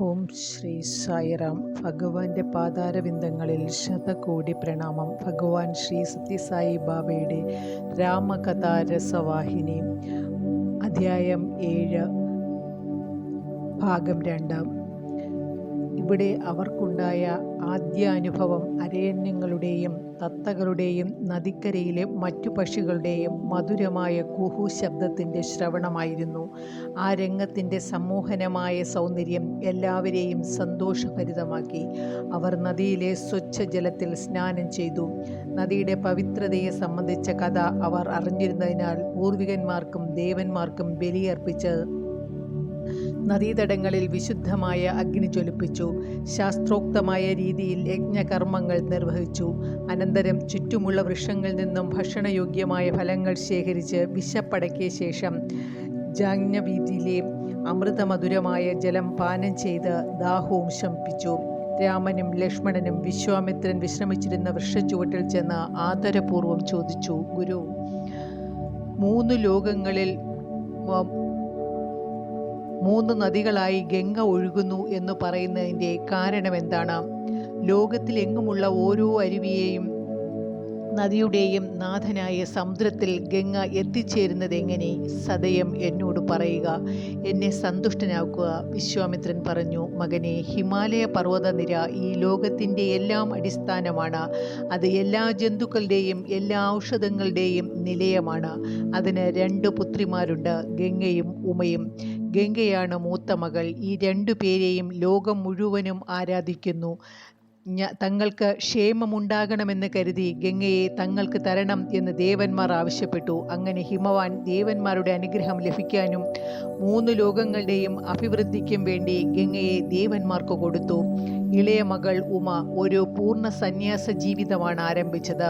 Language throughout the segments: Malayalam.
ഓം ശ്രീ സായിറാം. ഭഗവാന്റെ പാതാരവിന്ദങ്ങളിൽ ശതകോടി പ്രണാമം. ഭഗവാൻ ശ്രീ സത്യസായി ബാബയുടെ രാമകഥാരസവാഹിനി, അധ്യായം 7, ഭാഗം 2. ഇവിടെ അവർക്കുണ്ടായ ആദ്യാനുഭവം അരണ്യങ്ങളുടെയും തത്തകളുടെയും നദിക്കരയിലെ മറ്റു പക്ഷികളുടെയും മധുരമായ കുഹു ശബ്ദത്തിൻ്റെ ശ്രവണമായിരുന്നു. ആ രംഗത്തിൻ്റെ സമ്മോഹനമായ സൗന്ദര്യം എല്ലാവരെയും സന്തോഷഭരിതമാക്കി. അവർ നദിയിലെ സ്വച്ഛജലത്തിൽ സ്നാനം ചെയ്തു. നദിയുടെ പവിത്രതയെ സംബന്ധിച്ച കഥ അവർ അറിഞ്ഞിരുന്നതിനാൽ പൂർവികന്മാർക്കും ദേവന്മാർക്കും ബലിയർപ്പിച്ച് നദീതടങ്ങളിൽ വിശുദ്ധമായ അഗ്നി ജ്വലിപ്പിച്ചു. ശാസ്ത്രോക്തമായ രീതിയിൽ യജ്ഞകർമ്മങ്ങൾ നിർവഹിച്ചു. അനന്തരം ചുറ്റുമുള്ള വൃക്ഷങ്ങളിൽ നിന്നും ഭക്ഷണയോഗ്യമായ ഫലങ്ങൾ ശേഖരിച്ച് വിശപ്പടക്കിയ ശേഷം ജാഹ്നവീതിയിലെ അമൃതമധുരമായ ജലം പാനം ചെയ്ത് ദാഹവും ശമിപ്പിച്ചു. രാമനും ലക്ഷ്മണനും വിശ്വാമിത്രൻ വിശ്രമിച്ചിരുന്ന വൃക്ഷച്ചുവട്ടിൽ ചെന്ന് ആദരപൂർവ്വം ചോദിച്ചു, ഗുരു, 3 ലോകങ്ങളിൽ 3 നദികളായി ഗംഗ ഒഴുകുന്നു എന്ന് പറയുന്നതിൻ്റെ കാരണമെന്താണ്? ലോകത്തിലെങ്ങുമുള്ള ഓരോ അരുവിയെയും നദിയുടെയും നാഥനായ സമുദ്രത്തിൽ ഗംഗ എത്തിച്ചേരുന്നത് എങ്ങനെ? സദയം എന്നോട് പറയുക, എന്നെ സന്തുഷ്ടനാക്കുക. വിശ്വാമിത്രൻ പറഞ്ഞു, മകനെ, ഹിമാലയ പർവ്വതനിര ഈ ലോകത്തിൻ്റെ എല്ലാം അടിസ്ഥാനമാണ്. അത് എല്ലാ ജന്തുക്കളുടെയും എല്ലാ ഔഷധങ്ങളുടെയും നിലയമാണ്. അതിന് 2 പുത്രിമാരുണ്ട്, ഗംഗയും ഉമയും. ഗംഗയാണ് മൂത്ത മകൾ. ഈ 2 പേരെയും ലോകം മുഴുവനും ആരാധിക്കുന്നു. തങ്ങൾക്ക് ക്ഷേമമുണ്ടാകണമെന്ന് കരുതി ഗംഗയെ തങ്ങൾക്ക് തരണം എന്ന് ദേവന്മാർ ആവശ്യപ്പെട്ടു. അങ്ങനെ ഹിമവാൻ ദേവന്മാരുടെ അനുഗ്രഹം ലഭിക്കാനും 3 ലോകങ്ങളുടെയും അഭിവൃദ്ധിക്കും വേണ്ടി ഗംഗയെ ദേവന്മാർക്ക് കൊടുത്തു. ഇളയ മകൾ ഉമ ഒരു പൂർണ്ണ സന്യാസ ജീവിതമാണ് ആരംഭിച്ചത്.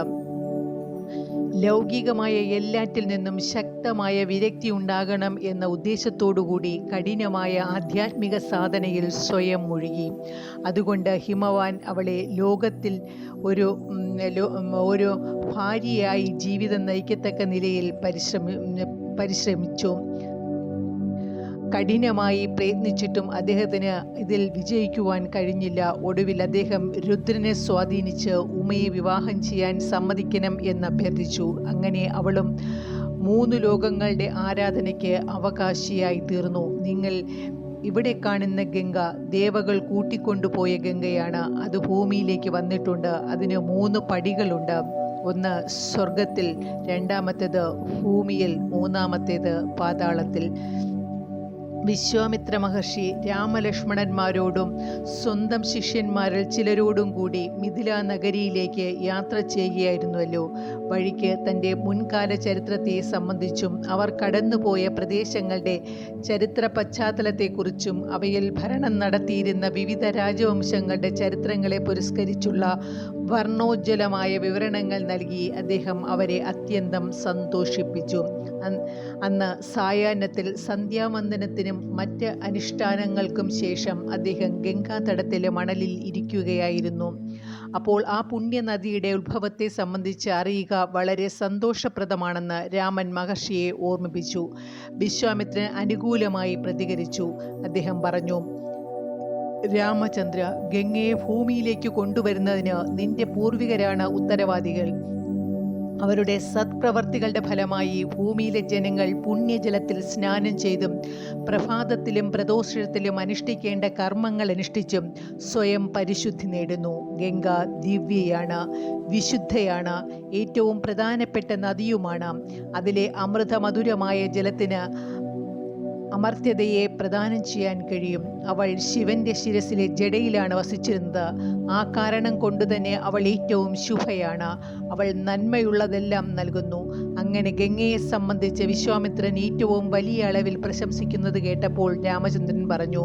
ലൗകികമായ എല്ലാറ്റിൽ നിന്നും ശക്തമായ വിരക്തി ഉണ്ടാകണം എന്ന ഉദ്ദേശത്തോടുകൂടി കഠിനമായ ആധ്യാത്മിക സാധനയിൽ സ്വയം മുഴുകി. അതുകൊണ്ട് ഹിമവാൻ അവളെ ലോകത്തിൽ ഒരു ഭാര്യയായി ജീവിതം നയിക്കത്തക്ക നിലയിൽ പരിശ്രമിച്ചു. കഠിനമായി പ്രയത്നിച്ചിട്ടും അദ്ദേഹത്തിന് ഇതിൽ വിജയിക്കുവാൻ കഴിഞ്ഞില്ല. ഒടുവിൽ അദ്ദേഹം രുദ്രനെ സ്വാധീനിച്ച് ഉമയെ വിവാഹം ചെയ്യാൻ സമ്മതിക്കണം എന്ന് അഭ്യർത്ഥിച്ചു. അങ്ങനെ അവളും 3 ലോകങ്ങളുടെ ആരാധനയ്ക്ക് അവകാശിയായി തീർന്നു. നിങ്ങൾ ഇവിടെ കാണുന്ന ഗംഗ ദേവകൾ കൂട്ടിക്കൊണ്ടുപോയ ഗംഗയാണ്. അത് ഭൂമിയിലേക്ക് വന്നിട്ടുണ്ട്. അതിന് 3 പടികളുണ്ട്. ഒന്ന് സ്വർഗത്തിൽ, 2ാമത്തേത് ഭൂമിയിൽ, 3ാമത്തേത് പാതാളത്തിൽ. വിശ്വാമിത്ര മഹർഷി രാമലക്ഷ്മണന്മാരോടും സ്വന്തം ശിഷ്യന്മാരിൽ ചിലരോടും കൂടി മിഥില നഗരിയിലേക്ക് യാത്ര ചെയ്യുകയായിരുന്നുവല്ലോ. വഴിക്ക് തൻ്റെ മുൻകാല ചരിത്രത്തെ സംബന്ധിച്ചും അവർ കടന്നുപോയ പ്രദേശങ്ങളുടെ ചരിത്ര പശ്ചാത്തലത്തെക്കുറിച്ചും അവയിൽ ഭരണം നടത്തിയിരുന്ന വിവിധ രാജവംശങ്ങളുടെ ചരിത്രങ്ങളെ പുരസ്കരിച്ചുള്ള വർണ്ണോജ്വലമായ വിവരണങ്ങൾ നൽകി അദ്ദേഹം അവരെ അത്യന്തം സന്തോഷിപ്പിച്ചു. അന്ന് സായാഹ്നത്തിൽ സന്ധ്യാവന്ദനത്തിനും മറ്റ് അനുഷ്ഠാനങ്ങൾക്കും ശേഷം അദ്ദേഹം ഗംഗാതടത്തിലെ മണലിൽ ഇരിക്കുകയായിരുന്നു. അപ്പോൾ ആ പുണ്യനദിയുടെ ഉത്ഭവത്തെ സംബന്ധിച്ച് അറിയുക വളരെ സന്തോഷപ്രദമാണെന്ന് രാമൻ മഹർഷിയെ ഓർമ്മിപ്പിച്ചു. വിശ്വാമിത്രൻ അനുകൂലമായി പ്രതികരിച്ചു. അദ്ദേഹം പറഞ്ഞു, രാമചന്ദ്ര, ഗംഗയെ ഭൂമിയിലേക്ക് കൊണ്ടുവരുന്നതിന് നിന്റെ പൂർവികരാണ് ഉത്തരവാദികൾ. അവരുടെ സത്പ്രവർത്തികളുടെ ഫലമായി ഭൂമിയിലെ ജനങ്ങൾ പുണ്യജലത്തിൽ സ്നാനം ചെയ്തും പ്രഭാതത്തിലും പ്രദോഷത്തിലും അനുഷ്ഠിക്കേണ്ട കർമ്മങ്ങൾ അനുഷ്ഠിച്ചും സ്വയം പരിശുദ്ധി നേടുന്നു. ഗംഗ ദിവ്യയാണ്, വിശുദ്ധയാണ്, ഏറ്റവും പ്രധാനപ്പെട്ട നദിയുമാണ്. അതിലെ അമൃതമധുരമായ ജലത്തിന് അമർത്യതയെ പ്രദാനം ചെയ്യാൻ കഴിയും. അവൾ ശിവന്റെ ശിരസിലെ ജടയിലാണ് വസിച്ചിരുന്നത്. ആ കാരണം കൊണ്ടുതന്നെ അവൾ ഏറ്റവും ശുഭയാണ്. അവൾ നന്മയുള്ളതെല്ലാം നൽകുന്നു. അങ്ങനെ ഗംഗയെ സംബന്ധിച്ച് വിശ്വാമിത്രൻ ഏറ്റവും വലിയ അളവിൽ പ്രശംസിക്കുന്നത് കേട്ടപ്പോൾ രാമചന്ദ്രൻ പറഞ്ഞു,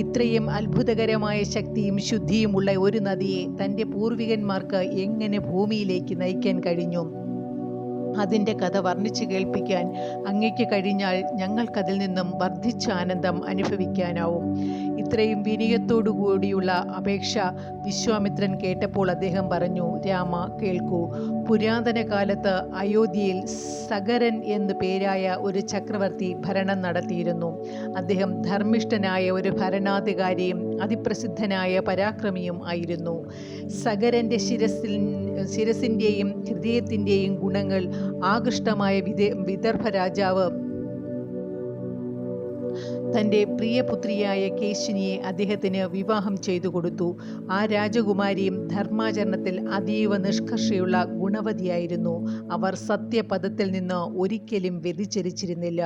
ഇത്രയും അത്ഭുതകരമായ ശക്തിയും ശുദ്ധിയുമുള്ള ഒരു നദിയെ തൻ്റെ പൂർവികന്മാർക്ക് എങ്ങനെ ഭൂമിയിലേക്ക് നയിക്കാൻ കഴിഞ്ഞു? അതിൻ്റെ കഥ വർണ്ണിച്ചു കേൾപ്പിക്കാൻ അങ്ങയ്ക്ക് കഴിഞ്ഞാൽ ഞങ്ങൾക്കതിൽ നിന്നും വർദ്ധിച്ച ആനന്ദം അനുഭവിക്കാനാവും. ഇത്രയും വിനയത്തോടു കൂടിയുള്ള അപേക്ഷ വിശ്വാമിത്രൻ കേട്ടപ്പോൾ അദ്ദേഹം പറഞ്ഞു, രാമ കേൾക്കൂ. പുരാതന കാലത്ത് അയോധ്യയിൽ സഗരൻ എന്നു പേരായ ഒരു ചക്രവർത്തി ഭരണം നടത്തിയിരുന്നു. അദ്ദേഹം ധർമ്മിഷ്ഠനായ ഒരു ഭരണാധികാരിയും അതിപ്രസിദ്ധനായ പരാക്രമിയും ആയിരുന്നു. സഗരൻ്റെ ശിരസിൻ്റെയും ഹൃദയത്തിൻ്റെയും ഗുണങ്ങൾ ആകൃഷ്ടമായ വിദർഭ രാജാവ് തൻ്റെ പ്രിയപുത്രിയായ കേശിനിയെ അദ്ദേഹത്തിന് വിവാഹം ചെയ്തു കൊടുത്തു. ആ രാജകുമാരിയും ധർമാചരണത്തിൽ അതീവ നിഷ്കർഷയുള്ള ഗുണവതിയായിരുന്നു. അവർ സത്യപദത്തിൽ നിന്ന് ഒരിക്കലും വ്യതിചരിച്ചിരുന്നില്ല.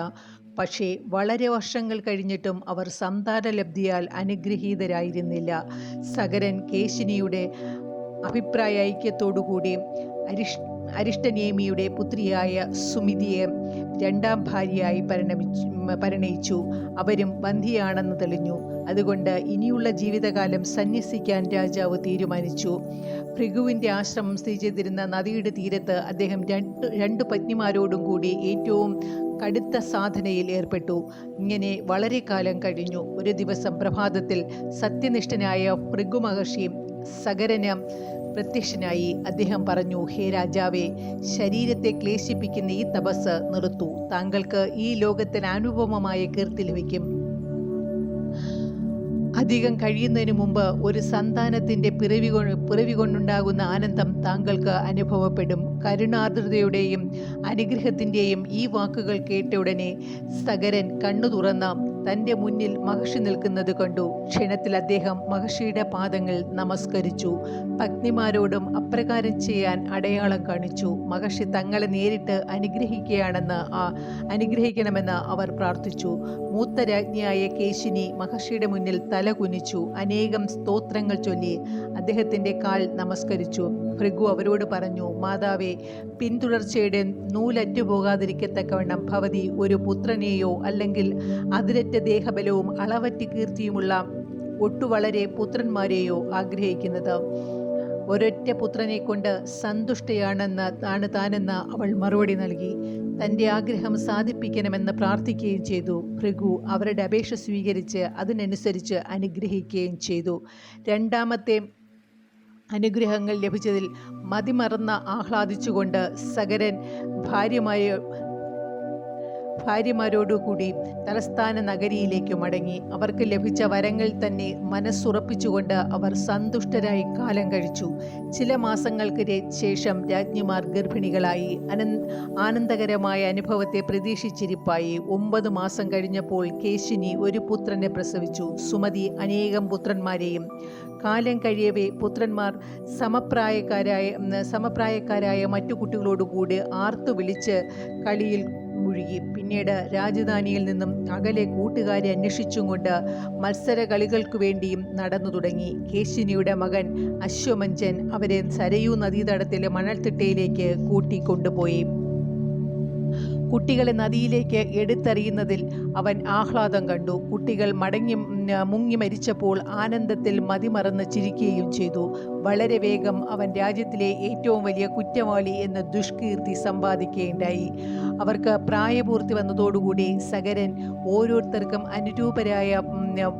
പക്ഷേ വളരെ വർഷങ്ങൾ കഴിഞ്ഞിട്ടും അവർ സന്താനലബ്ധിയാൽ അനുഗ്രഹീതരായിരുന്നില്ല. സഗരൻ കേശിനിയുടെ അഭിപ്രായ ഐക്യത്തോടുകൂടി അരിഷ്ടനേമിയുടെ പുത്രിയായ സുമിതിയെ രണ്ടാം ഭാര്യയായി പരിണയിച്ചു. അവരും ബന്ധിയാണെന്ന് തെളിഞ്ഞു. അതുകൊണ്ട് ഇനിയുള്ള ജീവിതകാലം സന്യസിക്കാൻ രാജാവ് തീരുമാനിച്ചു. ഭൃഗുവിൻ്റെ ആശ്രമം സ്ഥിതി ചെയ്തിരുന്ന നദിയുടെ തീരത്ത് അദ്ദേഹം രണ്ട് പത്നിമാരോടും കൂടി ഏറ്റവും കടുത്ത സാധനയിൽ ഏർപ്പെട്ടു. ഇങ്ങനെ വളരെ കാലം കഴിഞ്ഞു. ഒരു ദിവസം പ്രഭാതത്തിൽ സത്യനിഷ്ഠനായ ഭൃഗു മഹർഷി സഗരന് പ്രത്യക്ഷനായി. അദ്ദേഹം പറഞ്ഞു, ഹേ രാജാവേ, ശരീരത്തെ ക്ലേശിപ്പിക്കുന്ന ഈ തപസ് നിർത്തൂ. താങ്കൾക്ക് ഈ ലോകത്തിൽ അനുപമമായ കീർത്തി ലഭിക്കും. അധികം കഴിയുന്നതിന് മുമ്പ് ഒരു സന്താനത്തിൻ്റെ പിറവി കൊണ്ടുണ്ടാകുന്ന ആനന്ദം താങ്കൾക്ക് അനുഭവപ്പെടും. കരുണാർദ്രതയുടെയും അനുഗ്രഹത്തിൻ്റെയും ഈ വാക്കുകൾ കേട്ട ഉടനെ സഗരൻ കണ്ണു തുറന്ന തൻ്റെ മുന്നിൽ മഹർഷി നിൽക്കുന്നത് കണ്ടു. ക്ഷണത്തിൽ അദ്ദേഹം മഹർഷിയുടെ പാദങ്ങൾ നമസ്കരിച്ചു. പത്നിമാരോടും അപ്രകാരം ചെയ്യാൻ അടയാളം കാണിച്ചു. മഹർഷി തങ്ങളെ നേരിട്ട് അനുഗ്രഹിക്കണമെന്ന് അവർ പ്രാർത്ഥിച്ചു. മൂത്ത രാജ്ഞിയായ കേശിനി മഹർഷിയുടെ മുന്നിൽ തല കുനിച്ചു. അനേകം സ്തോത്രങ്ങൾ ചൊല്ലി അദ്ദേഹത്തിൻ്റെ കാൽ നമസ്കരിച്ചു. ഭൃഗു അവരോട് പറഞ്ഞു, മാതാവേ, പിന്തുടർച്ചയുടെ നൂലറ്റുപോകാതിരിക്കത്തക്കവണ്ണം ഭവതി ഒരു പുത്രനെയോ അല്ലെങ്കിൽ അതിരറ്റ ദേഹബലവും അളവറ്റ് കീർത്തിയുമുള്ള ഒട്ടുവളരെ പുത്രന്മാരെയോ ആഗ്രഹിക്കുന്നത്? ഒരൊറ്റ പുത്രനെ കൊണ്ട് സന്തുഷ്ടയാണെന്ന് താനെന്ന് അവൾ മറുപടി നൽകി. തൻ്റെ ആഗ്രഹം സാധിപ്പിക്കണമെന്ന് പ്രാർത്ഥിക്കുകയും ചെയ്തു. ഭൃഗു അവരുടെ അപേക്ഷ സ്വീകരിച്ച് അതിനനുസരിച്ച് അനുഗ്രഹിക്കുകയും ചെയ്തു. രണ്ടാമത്തെ അനുഗ്രഹങ്ങൾ ലഭിച്ചതിൽ മതിമറന്ന് ആഹ്ലാദിച്ചുകൊണ്ട് സഗരൻ ഭാര്യമാരോടുകൂടി തലസ്ഥാന നഗരിയിലേക്ക് മടങ്ങി. അവർക്ക് ലഭിച്ച വരങ്ങൾ തന്നെ മനസ്സുറപ്പിച്ചുകൊണ്ട് അവർ സന്തുഷ്ടരായി കാലം കഴിച്ചു. ചില മാസങ്ങൾക്ക് ശേഷം രാജ്ഞിമാർ ഗർഭിണികളായി. ആനന്ദകരമായ അനുഭവത്തെ പ്രതീക്ഷിച്ചിരിപ്പായി. 9 മാസം കഴിഞ്ഞപ്പോൾ കേശിനി ഒരു പുത്രനെ പ്രസവിച്ചു. സുമതി അനേകം പുത്രന്മാരെയും. കാലം കഴിയവേ പുത്രന്മാർ സമപ്രായക്കാരായ മറ്റു കുട്ടികളോടുകൂടി ആർത്തു വിളിച്ച് കളിയിൽ മുഴുകി. പിന്നീട് രാജധാനിയിൽ നിന്നും അകലെ കൂട്ടുകാരെ അന്വേഷിച്ചും കൊണ്ട് മത്സര കളികൾക്കു വേണ്ടിയും നടന്നു തുടങ്ങി. കേശിനിയുടെ മകൻ അശ്വമഞ്ചൻ അവരെ സരയൂ നദീതടത്തിലെ മണൽത്തിട്ടയിലേക്ക് കൂട്ടിക്കൊണ്ടുപോയി. കുട്ടികളെ നദിയിലേക്ക് എടുത്തെറിയുന്നതിൽ അവൻ ആഹ്ലാദം കണ്ടു. കുട്ടികൾ മുങ്ങി മരിച്ചപ്പോൾ ആനന്ദത്തിൽ മതിമറന്ന് ചിരിക്കുകയും ചെയ്തു. വളരെ വേഗം അവൻ രാജ്യത്തിലെ ഏറ്റവും വലിയ കുറ്റവാളി എന്ന ദുഷ്കീർത്തി സമ്പാദിക്കുകയുണ്ടായി. അവർക്ക് പ്രായപൂർത്തി വന്നതോടുകൂടി സഗരൻ ഓരോരുത്തർക്കും അനുരൂപരായ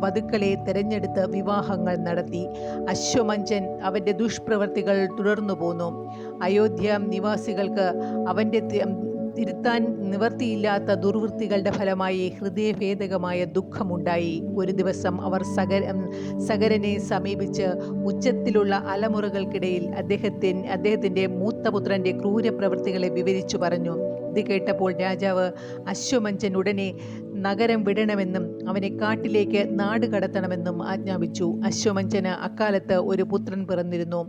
വധുക്കളെ തിരഞ്ഞെടുത്ത് വിവാഹങ്ങൾ നടത്തി. അശ്വമഞ്ചൻ അവൻ്റെ ദുഷ്പ്രവൃത്തികൾ തുടർന്നു പോന്നു. അയോധ്യ നിവാസികൾക്ക് അവൻ്റെ തിരുത്താൻ നിവർത്തിയില്ലാത്ത ദുർവൃത്തികളുടെ ഫലമായി ഹൃദയഭേദകമായ ദുഃഖമുണ്ടായി. ഒരു ദിവസം അവർ സഗരനെ സമീപിച്ച് ഉച്ചത്തിലുള്ള അലമുറകൾക്കിടയിൽ അദ്ദേഹത്തിൻ്റെ മൂത്തപുത്രൻ്റെ ക്രൂരപ്രവൃത്തികളെ വിവരിച്ചു പറഞ്ഞു. ഇത് കേട്ടപ്പോൾ രാജാവ് അശ്വമഞ്ചൻ ഉടനെ നഗരം വിടണമെന്നും അവനെ കാട്ടിലേക്ക് നാട് കടത്തണമെന്നും ആജ്ഞാപിച്ചു. അശ്വമഞ്ചന് അക്കാലത്ത് ഒരു പുത്രൻ പിറന്നിരുന്നു.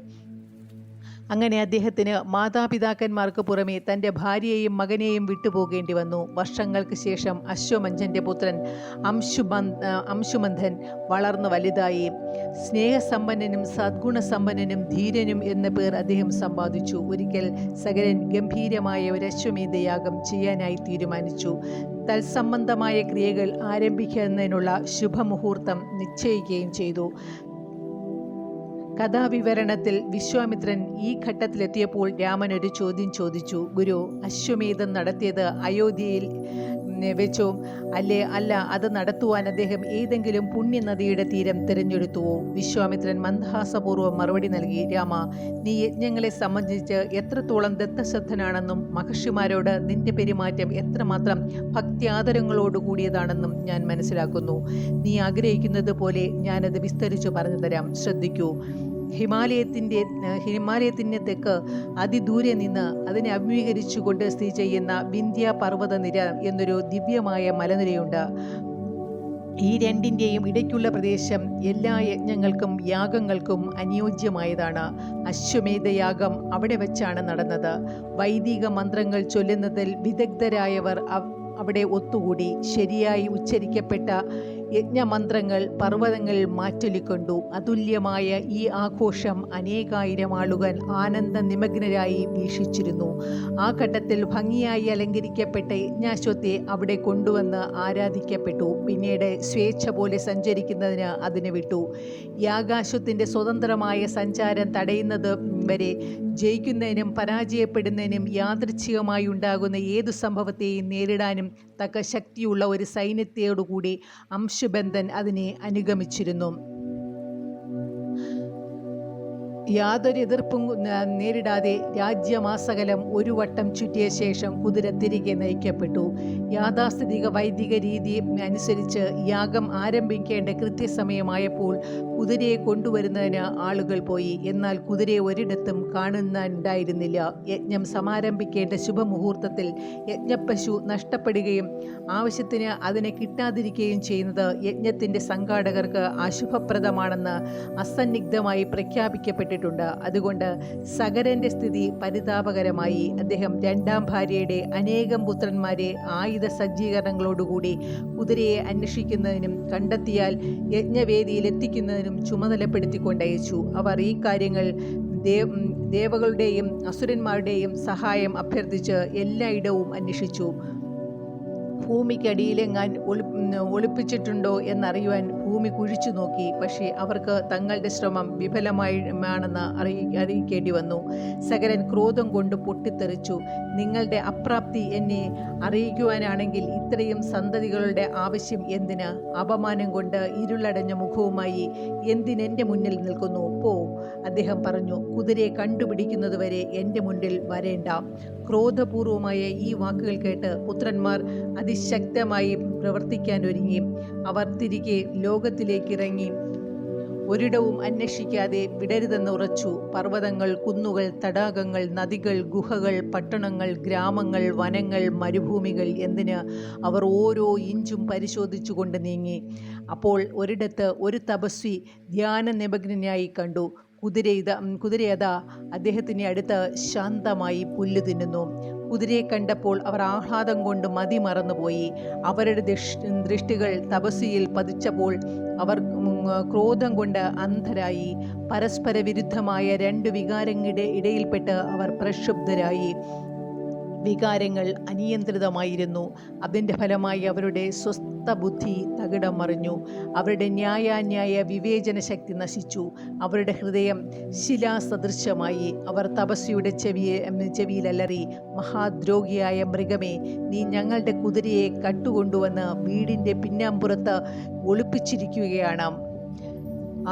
അങ്ങനെ അദ്ദേഹത്തിന് മാതാപിതാക്കന്മാർക്ക് പുറമെ തൻ്റെ ഭാര്യയെയും മകനെയും വിട്ടുപോകേണ്ടി വന്നു. വർഷങ്ങൾക്ക് ശേഷം അശ്വമഞ്ചൻ്റെ പുത്രൻ അംശുമന്ഥൻ വളർന്നു വലുതായി. സ്നേഹസമ്പന്നനും സദ്ഗുണസമ്പന്നനും ധീരനും എന്ന പേർ അദ്ദേഹം സമ്പാദിച്ചു. ഒരിക്കൽ സഗരൻ ഗംഭീരമായ ഒരു അശ്വമേധയാഗം ചെയ്യാനായി തീരുമാനിച്ചു. തത്സംബന്ധമായ ക്രിയകൾ ആരംഭിക്കുന്നതിനുള്ള ശുഭമുഹൂർത്തം നിശ്ചയിക്കുകയും ചെയ്തു. കഥാവിവരണത്തിൽ വിശ്വാമിത്രൻ ഈ ഘട്ടത്തിലെത്തിയപ്പോൾ രാമൻ ഒരു ചോദ്യം ചോദിച്ചു. ഗുരു, അശ്വമേധം നടത്തിയത് അയോധ്യയിൽ വെച്ചോ? അല്ല, അത് നടത്തുവാൻ അദ്ദേഹം ഏതെങ്കിലും പുണ്യനദിയുടെ തീരം തിരഞ്ഞെടുത്തുവോ? വിശ്വാമിത്രൻ മന്ദഹാസപൂർവ്വം മറുപടി നൽകി, രാമ, നീ യജ്ഞങ്ങളെ സംബന്ധിച്ച് എത്രത്തോളം ദത്തശ്രദ്ധനാണെന്നും മഹർഷിമാരോട് നിന്റെ പെരുമാറ്റം എത്രമാത്രം ഭക്ത്യാദരങ്ങളോട് കൂടിയതാണെന്നും ഞാൻ മനസ്സിലാക്കുന്നു. നീ ആഗ്രഹിക്കുന്നത് പോലെ ഞാനത് വിസ്തരിച്ചു പറഞ്ഞു തരാം. ശ്രദ്ധിക്കൂ. ഹിമാലയത്തിന് തെക്ക് അതിദൂരെ നിന്ന് അതിനെ അഭിമുഖീകരിച്ചുകൊണ്ട് സ്ഥിതി ചെയ്യുന്ന വിന്ധ്യ പർവ്വതനിര എന്നൊരു ദിവ്യമായ മലനിരയുണ്ട്. ഈ രണ്ടിൻ്റെയും ഇടയ്ക്കുള്ള പ്രദേശം എല്ലാ യജ്ഞങ്ങൾക്കും യാഗങ്ങൾക്കും അനുയോജ്യമായതാണ്. അശ്വമേധയാഗം അവിടെ വെച്ചാണ് നടന്നത്. വൈദിക മന്ത്രങ്ങൾ ചൊല്ലുന്നതിൽ വിദഗ്ധരായവർ അവിടെ ഒത്തുകൂടി. ശരിയായി ഉച്ചരിക്കപ്പെട്ട യജ്ഞമന്ത്രങ്ങൾ പർവ്വതങ്ങളിൽ മാറ്റൊലിക്കൊണ്ടു. അതുല്യമായ ഈ ആഘോഷം അനേകായിരം ആളുകൾ ആനന്ദ നിമഗ്നരായി വീക്ഷിച്ചിരുന്നു. ആ ഘട്ടത്തിൽ ഭംഗിയായി അലങ്കരിക്കപ്പെട്ട യജ്ഞാശ്വത്തെ അവിടെ കൊണ്ടുവന്ന് ആരാധിക്കപ്പെട്ടു. പിന്നീട് സ്വേച്ഛ പോലെ സഞ്ചരിക്കുന്നതിന് അതിന് വിട്ടു. യാഗാശ്വത്തിൻ്റെ സ്വതന്ത്രമായ സഞ്ചാരം തടയുന്നത് വരെ ജയിക്കുന്നതിനും പരാജയപ്പെടുന്നതിനും യാദൃച്ഛികമായി ഉണ്ടാകുന്ന ഏതു സംഭവത്തെയും നേരിടാനും തക്ക ശക്തിയുള്ള ഒരു സൈന്യത്തോടുകൂടി അംശുബന്ധൻ അതിനെ അനുഗമിച്ചിരുന്നു. യാതൊരു എതിർപ്പും നേരിടാതെ രാജ്യമാസകലം ഒരു വട്ടം ചുറ്റിയ ശേഷം കുതിര തിരികെ നയിക്കപ്പെട്ടു. യാഥാസ്ഥിതിക വൈദിക രീതി അനുസരിച്ച് യാഗം ആരംഭിക്കേണ്ട കൃത്യസമയമായപ്പോൾ കുതിരയെ കൊണ്ടുവരുന്നതിന് ആളുകൾ പോയി. എന്നാൽ കുതിരയെ ഒരിടത്തും കാണുന്നുണ്ടായിരുന്നില്ല. യജ്ഞം സമാരംഭിക്കേണ്ട ശുഭമുഹൂർത്തത്തിൽ യജ്ഞപ്പശു നഷ്ടപ്പെടുകയും ആവശ്യത്തിന് അതിനെ കിട്ടാതിരിക്കുകയും ചെയ്യുന്നത് യജ്ഞത്തിൻ്റെ സംഘാടകർക്ക് അശുഭപ്രദമാണെന്ന് അസന്നിഗ്ധമായി പ്രഖ്യാപിക്കപ്പെട്ടിട്ടുണ്ട്. അതുകൊണ്ട് സഗരന്റെ സ്ഥിതി പരിതാപകരമായി. അദ്ദേഹം രണ്ടാം ഭാര്യയുടെ അനേകം പുത്രന്മാരെ ആയുധ സജ്ജീകരണങ്ങളോടുകൂടി കുതിരയെ അന്വേഷിക്കുന്നതിനും കണ്ടെത്തിയാൽ യജ്ഞവേദിയിൽ എത്തിക്കുന്നതിനും ചുമതലപ്പെടുത്തിക്കൊണ്ടയച്ചു. അവർ ഈ കാര്യങ്ങൾ ദേവകളുടെയും അസുരന്മാരുടെയും സഹായം അഭ്യർത്ഥിച്ച് എല്ലായിടവും അന്വേഷിച്ചു. ഭൂമിക്കടിയിലെങ്ങാൻ ഒളിപ്പിച്ചിട്ടുണ്ടോ എന്നറിയുവാൻ ഭൂമി കുഴിച്ചു നോക്കി. പക്ഷേ അവർക്ക് തങ്ങളുടെ ശ്രമം വിഫലമാണെന്ന് അറിയിക്കേണ്ടി വന്നു. സകരൻ ക്രോധം കൊണ്ട് പൊട്ടിത്തെറിച്ചു. നിങ്ങളുടെ അപ്രാപ്തി എന്നെ അറിയിക്കുവാനാണെങ്കിൽ ഇത്രയും സന്തതികളുടെ ആവശ്യം എന്തിന്? അപമാനം കൊണ്ട് ഇരുളടഞ്ഞ മുഖവുമായി എന്തിനെൻ്റെ മുന്നിൽ നിൽക്കുന്നു? പോ, അദ്ദേഹം പറഞ്ഞു. കുതിരയെ കണ്ടുപിടിക്കുന്നതുവരെ എൻ്റെ മുന്നിൽ വരേണ്ട. ക്രോധപൂർവമായ ഈ വാക്കുകൾ കേട്ട് പുത്രന്മാർ അതിശക്തമായി പ്രവർത്തിക്കാൻ ഒരുങ്ങി. അവർ തിരികെ ലോകത്തിലേക്ക് ഇറങ്ങി ഒരിടവും അന്വേഷിക്കാതെ വിടരുതെന്ന് ഉറച്ചു. പർവ്വതങ്ങൾ, കുന്നുകൾ, തടാകങ്ങൾ, നദികൾ, ഗുഹകൾ, പട്ടണങ്ങൾ, ഗ്രാമങ്ങൾ, വനങ്ങൾ, മരുഭൂമികൾ എന്തിന് അവർ ഓരോ ഇഞ്ചും പരിശോധിച്ചു കൊണ്ട് നീങ്ങി. അപ്പോൾ ഒരിടത്ത് ഒരു തപസ്വി ധ്യാന നിമഗ്നനായി കണ്ടു. കുതിരയതാ അദ്ദേഹത്തിൻ്റെ അടുത്ത് ശാന്തമായി പുല്ല് തിന്നുന്നു. കുതിരയെ കണ്ടപ്പോൾ അവർ ആഹ്ലാദം കൊണ്ട് മതി മറന്നുപോയി. അവരുടെ ദൃഷ്ടികൾ തപസ്വിയിൽ പതിച്ചപ്പോൾ അവർ ക്രോധം കൊണ്ട് അന്ധരായി. പരസ്പര വിരുദ്ധമായ രണ്ട് വികാരങ്ങളുടെ ഇടയിൽപ്പെട്ട് അവർ പ്രക്ഷുബ്ധരായി. വികാരങ്ങൾ അനിയന്ത്രിതമായിരുന്നു. അതിൻ്റെ ഫലമായി അവരുടെ സ്വസ്ഥ ബുദ്ധി തകിടം മറിഞ്ഞു. അവരുടെ ന്യായാന്യായ വിവേചന ശക്തി നശിച്ചു. അവരുടെ ഹൃദയം ശിലാസദൃശമായി. അവർ തപസ്വിയുടെ ചെവിയിലലറി, മഹാദ്രോഹിയായ മൃഗമേ, നീ ഞങ്ങളുടെ കുതിരയെ കട്ടുകൊണ്ടുവന്ന് വീടിൻ്റെ പിന്നാമ്പുറത്ത് ഒളിപ്പിച്ചിരിക്കുകയാണ്.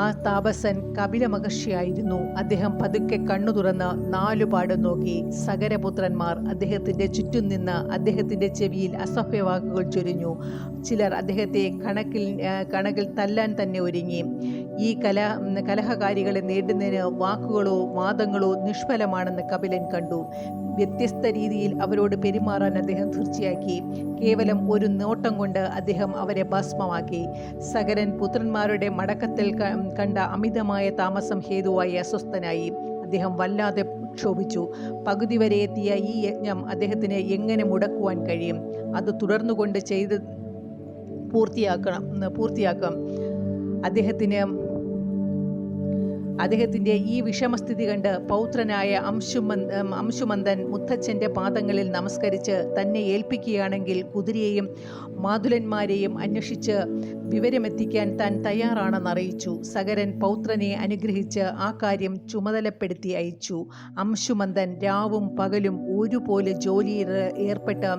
ആ താപസൻ കപില മഹർഷിയായിരുന്നു. അദ്ദേഹം പതുക്കെ കണ്ണു തുറന്ന് നാലുപാടും നോക്കി. സഗരപുത്രന്മാർ അദ്ദേഹത്തിൻ്റെ ചുറ്റും നിന്ന് അദ്ദേഹത്തിൻ്റെ ചെവിയിൽ അസഭ്യവാക്കുകൾ ചൊരിഞ്ഞു. ചിലർ അദ്ദേഹത്തെ കണക്കിൽ തല്ലാൻ തന്നെ ഒരുങ്ങി. ഈ കലഹകാരികളെ നേടുന്നതിന് വാക്കുകളോ വാദങ്ങളോ നിഷ്ഫലമാണെന്ന് കപിലൻ കണ്ടു. വ്യത്യസ്ത രീതിയിൽ അവരോട് പെരുമാറാൻ അദ്ദേഹം തീർച്ചയാക്കി. കേവലം ഒരു നോട്ടം കൊണ്ട് അദ്ദേഹം അവരെ ഭസ്മമാക്കി. സഗരൻ പുത്രന്മാരുടെ മടക്കത്തിൽ കണ്ട അമിതമായ താമസം ഹേതുവായി അസ്വസ്ഥനായി. അദ്ദേഹം വല്ലാതെ ക്ഷോഭിച്ചു. പകുതി വരെ എത്തിയ ഈ യജ്ഞം അദ്ദേഹത്തിന് എങ്ങനെ മുടക്കുവാൻ കഴിയും? അത് തുടർന്നുകൊണ്ട് ചെയ്ത് പൂർത്തിയാക്കാം. അദ്ദേഹത്തിൻ്റെ ഈ വിഷമസ്ഥിതി കണ്ട് പൗത്രനായ അംശുമന്ദൻ മുത്തച്ഛൻ്റെ പാദങ്ങളിൽ നമസ്കരിച്ച് തന്നെ ഏൽപ്പിക്കുകയാണെങ്കിൽ കുതിരയെയും മാതുലന്മാരെയും അന്വേഷിച്ച് വിവരമെത്തിക്കാൻ താൻ തയ്യാറാണെന്നറിയിച്ചു. സഗരൻ പൗത്രനെ അനുഗ്രഹിച്ച് ആ കാര്യം ചുമതലപ്പെടുത്തി അയച്ചു. അംശുമന്ദൻ രാവും പകലും ഒരുപോലെ ജോലിയിൽ ഏർപ്പെട്ട്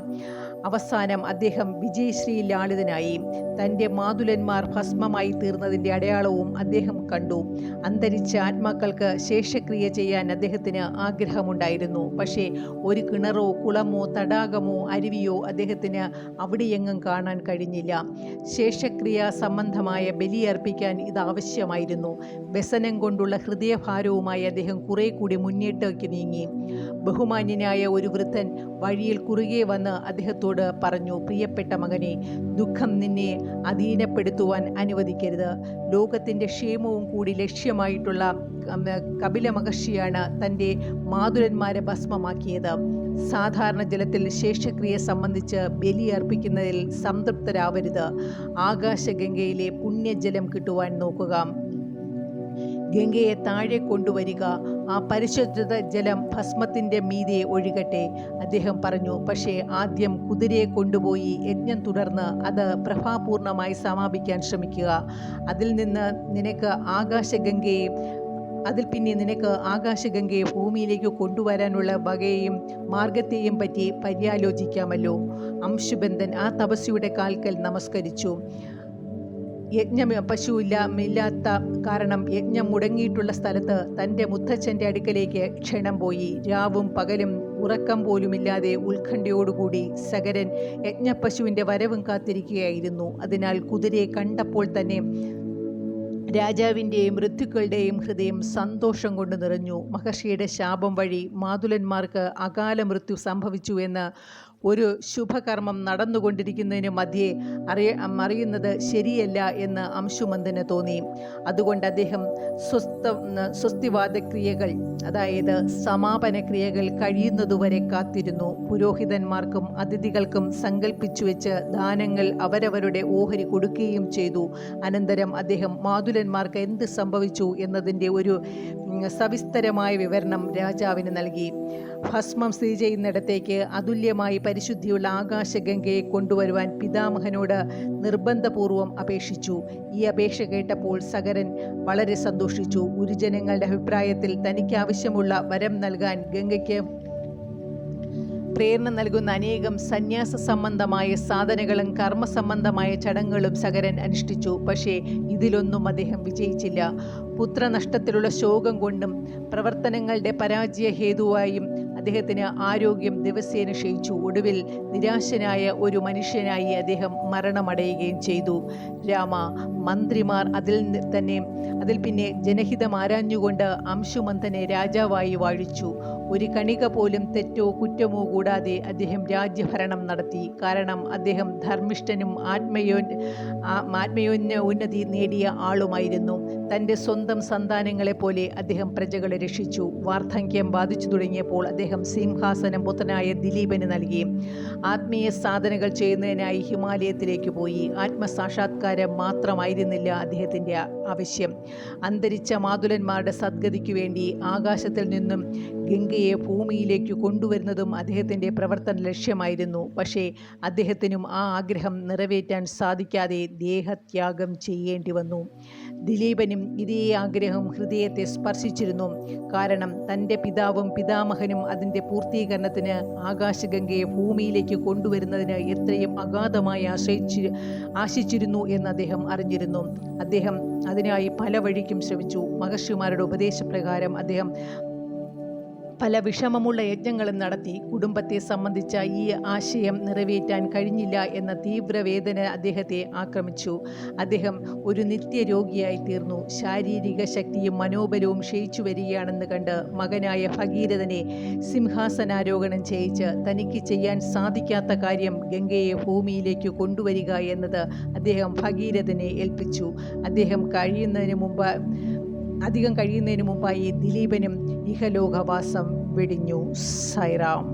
അവസാനം അദ്ദേഹം വിജയശ്രീ ലാളിതനായി. തൻ്റെ മാതുലന്മാർ ഭസ്മമായി തീർന്നതിൻ്റെ അടയാളവും അദ്ദേഹം കണ്ടു. അന്തരിച്ച ആത്മാക്കൾക്ക് ശേഷക്രിയ ചെയ്യാൻ അദ്ദേഹത്തിന് ആഗ്രഹമുണ്ടായിരുന്നു. പക്ഷേ ഒരു കിണറോ കുളമോ തടാകമോ അരുവിയോ അദ്ദേഹത്തിന് അവിടെയെങ്ങും കാണാൻ കഴിഞ്ഞില്ല. ശേഷക്രിയ സംബന്ധമായ ബലിയർപ്പിക്കാൻ ഇത് ആവശ്യമായിരുന്നു. വ്യസനം കൊണ്ടുള്ള ഹൃദയഭാരവുമായി അദ്ദേഹം കുറെ കൂടി മുന്നേട്ടേക്ക് നീങ്ങി. ബഹുമാന്യനായ ഒരു വൃദ്ധൻ വഴിയിൽ കുറുകെ വന്ന് അദ്ദേഹത്തോട് പറഞ്ഞു, പ്രിയപ്പെട്ട മകനെ, ദുഃഖം നിന്നെ അധീനപ്പെടുത്തുവാൻ അനുവദിക്കരുത്. ലോകത്തിൻ്റെ ക്ഷേമവും കൂടി ലക്ഷ്യമായിട്ടുള്ള കപില മഹർഷിയാണ് തൻ്റെ മാതുലന്മാരെ ഭസ്മമാക്കിയത്. സാധാരണ ജലത്തിൽ ശേഷക്രിയ സംബന്ധിച്ച് ബലിയർപ്പിക്കുന്നതിൽ സംതൃപ്തരാവരുത്. ആകാശഗംഗയിലെ പുണ്യജലം കിട്ടുവാൻ നോക്കുക. ഗംഗയെ താഴെ കൊണ്ടുവരിക. ആ പരിശുദ്ധ ജലം ഭസ്മത്തിൻ്റെ മീതെ ഒഴുകട്ടെ, അദ്ദേഹം പറഞ്ഞു. പക്ഷേ ആദ്യം കുതിരയെ കൊണ്ടുപോയി യജ്ഞം തുടർന്ന് അത് പ്രഭാപൂർണമായി സമാപിക്കാൻ ശ്രമിക്കുക. അതിൽ നിനക്ക് ആകാശഗംഗയെ ഭൂമിയിലേക്ക് കൊണ്ടുവരാനുള്ള വകയെയും മാർഗത്തെയും പറ്റി പര്യാലോചിക്കാമല്ലോ. അംശുബന്ധൻ ആ തപസ്വിയുടെ കാൽക്കൽ നമസ്കരിച്ചു. പശുവില്ലാത്ത കാരണം യജ്ഞം മുടങ്ങിയിട്ടുള്ള സ്ഥലത്ത് തൻ്റെ മുത്തച്ഛൻ്റെ അടുക്കലേക്ക് ക്ഷണം പോയി. രാവും പകലും ഉറക്കം പോലുമില്ലാതെ ഉത്കണ്ഠയോടുകൂടി സഗരൻ യജ്ഞപശുവിൻ്റെ വരവും കാത്തിരിക്കുകയായിരുന്നു. അതിനാൽ കുതിരയെ കണ്ടപ്പോൾ തന്നെ രാജാവിൻ്റെയും ഋതുക്കളുടെയും ഹൃദയം സന്തോഷം കൊണ്ട് നിറഞ്ഞു. മഹർഷിയുടെ ശാപം വഴി മാതുലന്മാർക്ക് അകാല മൃത്യു സംഭവിച്ചു എന്ന് ഒരു ശുഭകർമ്മം നടന്നുകൊണ്ടിരിക്കുന്നതിന് മധ്യേ അറിയുന്നത് ശരിയല്ല എന്ന് അംശുമന്തന് തോന്നി. അതുകൊണ്ട് അദ്ദേഹം സ്വസ്തിവാദക്രിയകൾ, അതായത് സമാപന ക്രിയകൾ കഴിയുന്നതുവരെ കാത്തിരുന്നു. പുരോഹിതന്മാർക്കും അതിഥികൾക്കും സങ്കല്പിച്ചു വെച്ച് ദാനങ്ങൾ അവരവരുടെ ഓഹരി കൊടുക്കുകയും ചെയ്തു. അനന്തരം അദ്ദേഹം മാതുലന്മാർക്ക് എന്ത് സംഭവിച്ചു എന്നതിൻ്റെ ഒരു സവിസ്തരമായ വിവരണം രാജാവിന് നൽകി. ഭസ്മം സ്ഥിതി ചെയ്യുന്നിടത്തേക്ക് അതുല്യമായി പരിശുദ്ധിയുള്ള ആകാശഗംഗയെ കൊണ്ടുവരുവാൻ പിതാമഹനോട് നിർബന്ധപൂർവം അപേക്ഷിച്ചു. ഈ അപേക്ഷ കേട്ടപ്പോൾ സഗരൻ വളരെ സന്തോഷിച്ചു. ഗുരുജനങ്ങളുടെ അഭിപ്രായത്തിൽ തനിക്ക് ആവശ്യമുള്ള വരം നൽകാൻ ഗംഗയ്ക്ക് പ്രേരണ നൽകുന്ന അനേകം സന്യാസ സംബന്ധമായ സാധനകളും കർമ്മസംബന്ധമായ ചടങ്ങുകളും സഗരൻ അനുഷ്ഠിച്ചു. പക്ഷേ ഇതിലൊന്നും അദ്ദേഹം വിജയിച്ചില്ല. പുത്രനഷ്ടത്തിലുള്ള ശോകം കൊണ്ടും പ്രവർത്തനങ്ങളുടെ പരാജയ ഹേതുവായും അദ്ദേഹത്തിന് ആരോഗ്യം ദിവസേന ക്ഷയിച്ചു. ഒടുവിൽ നിരാശനായ ഒരു മനുഷ്യനായി അദ്ദേഹം മരണമടയുകയും ചെയ്തു. രാമ, മന്ത്രിമാർ അതിൽ പിന്നെ ജനഹിതം ആരാഞ്ഞുകൊണ്ട് അംശുമന്തനെ രാജാവായി വാഴിച്ചു. ഒരു കണിക പോലും തെറ്റോ കുറ്റമോ കൂടാതെ അദ്ദേഹം രാജ്യഭരണം നടത്തി. കാരണം അദ്ദേഹം ധർമ്മിഷ്ഠനും ആത്മയോന്നതി നേടിയ ആളുമായിരുന്നു. തൻ്റെ സ്വന്തം സന്താനങ്ങളെപ്പോലെ അദ്ദേഹം പ്രജകളെ രക്ഷിച്ചു. വാർദ്ധക്യം ബാധിച്ചു തുടങ്ങിയപ്പോൾ അദ്ദേഹം സിംഹാസനം പുത്രനായ ദിലീപന് നൽകി. ആത്മീയ സാധനകൾ ചെയ്യുന്നതിനായി ഹിമാലയത്തിലേക്ക് പോയി. ആത്മസാക്ഷാത്കാരം മാത്രമായിരുന്നില്ല അദ്ദേഹത്തിൻ്റെ ആവശ്യം. അന്തരിച്ച മാതുലന്മാരുടെ സദ്ഗതിക്കു വേണ്ടി ആകാശത്തിൽ നിന്നും ഗംഗയെ ഭൂമിയിലേക്ക് കൊണ്ടുവരുന്നതും അദ്ദേഹത്തിൻ്റെ പ്രവർത്തന ലക്ഷ്യമായിരുന്നു. പക്ഷേ അദ്ദേഹത്തിനും ആ ആഗ്രഹം നിറവേറ്റാൻ സാധിക്കാതെ ദേഹത്യാഗം ചെയ്യേണ്ടി വന്നു. ദിലീപനും ഇതേ ആഗ്രഹം ഹൃദയത്തെ സ്പർശിച്ചിരുന്നു. കാരണം തൻ്റെ പിതാവും പിതാമഹനും അതിൻ്റെ പൂർത്തീകരണത്തിന് ആകാശഗംഗയെ ഭൂമിയിലേക്ക് കൊണ്ടുവരുന്നതിന് എത്രയും അഗാധമായി ആശിച്ചിരുന്നു എന്ന് അദ്ദേഹം അറിഞ്ഞിരുന്നു. അദ്ദേഹം അതിനായി പല വഴിക്കും ശ്രമിച്ചു. മഹർഷിമാരുടെ ഉപദേശപ്രകാരം അദ്ദേഹം പല വിഷമമുള്ള യജ്ഞങ്ങളും നടത്തി. കുടുംബത്തെ സംബന്ധിച്ച ഈ ആശയം നിറവേറ്റാൻ കഴിഞ്ഞില്ല എന്ന തീവ്രവേദന അദ്ദേഹത്തെ ആക്രമിച്ചു. അദ്ദേഹം ഒരു നിത്യരോഗിയായി തീർന്നു. ശാരീരിക ശക്തിയും മനോബലവും ക്ഷയിച്ചു വരികയാണെന്ന് കണ്ട് മകനായ ഭഗീരഥനെ സിംഹാസനാരോഹണം ചെയ്യിച്ച് തനിക്ക് ചെയ്യാൻ സാധിക്കാത്ത കാര്യം ഗംഗയെ ഭൂമിയിലേക്ക് കൊണ്ടുവരിക എന്നത് അദ്ദേഹം ഭഗീരഥനെ ഏൽപ്പിച്ചു. അധികം കഴിയുന്നതിന് മുമ്പായി ദിലീപനും ഇഹലോകവാസം വെടിഞ്ഞു. സായിറാം.